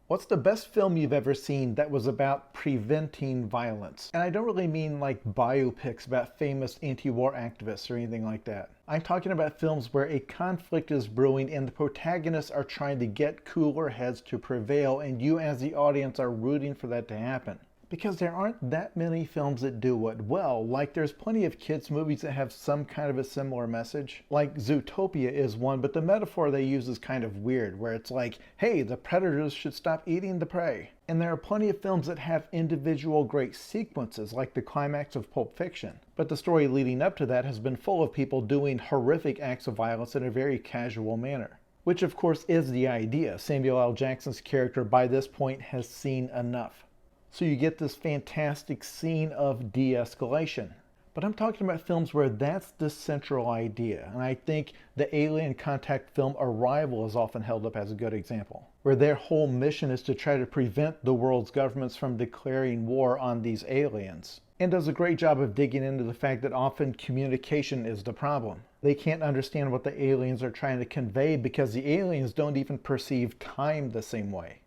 What's the best film you've ever seen that was about preventing violence? And I don't really mean like biopics about famous anti-war activists or anything like that. I'm talking about films where a conflict is brewing and the protagonists are trying to get cooler heads to prevail, and you as the audience are rooting for that to happen. Because there aren't that many films that do it well. Like, there's plenty of kids movies that have some kind of a similar message. Like Zootopia is one, but the metaphor they use is kind of weird, where it's like, hey, the predators should stop eating the prey. And there are plenty of films that have individual great sequences, like the climax of Pulp Fiction. But the story leading up to that has been full of people doing horrific acts of violence in a very casual manner. Which of course is the idea. Samuel L. Jackson's character by this point has seen enough. So you get this fantastic scene of de-escalation. But I'm talking about films where that's the central idea. And I think the Alien Contact film Arrival is often held up as a good example, where their whole mission is to try to prevent the world's governments from declaring war on these aliens. And does a great job of digging into the fact that often communication is the problem. They can't understand what the aliens are trying to convey because the aliens don't even perceive time the same way.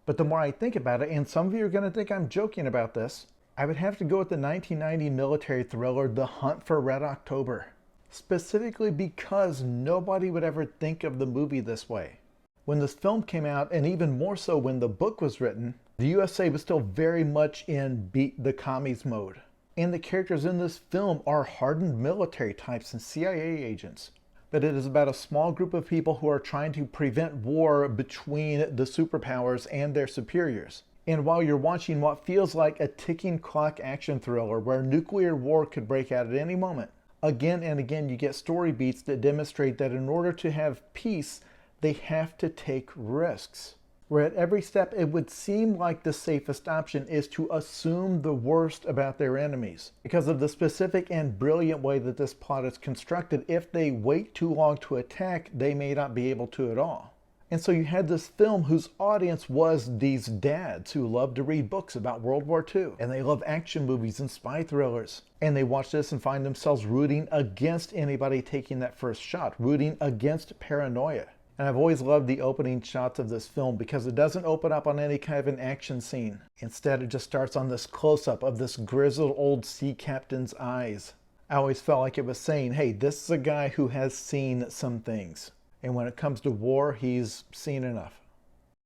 But the more I think about it, and some of you are going to think I'm joking about this, I would have to go with the 1990 military thriller The Hunt for Red October. Specifically because nobody would ever think of the movie this way. When this film came out, and even more so when the book was written, the USA was still very much in beat the commies mode. And the characters in this film are hardened military types and CIA agents. That it is about a small group of people who are trying to prevent war between the superpowers and their superiors. And while you're watching what feels like a ticking clock action thriller where nuclear war could break out at any moment, again and again you get story beats that demonstrate that in order to have peace, they have to take risks. Where at every step it would seem like the safest option is to assume the worst about their enemies. Because of the specific and brilliant way that this plot is constructed, if they wait too long to attack, they may not be able to at all. And so you had this film whose audience was these dads who love to read books about World War II. And they love action movies and spy thrillers. And they watch this and find themselves rooting against anybody taking that first shot, rooting against paranoia. And I've always loved the opening shots of this film because it doesn't open up on any kind of an action scene. Instead, it just starts on this close-up of this grizzled old sea captain's eyes. I always felt like it was saying, hey, this is a guy who has seen some things. And when it comes to war, he's seen enough.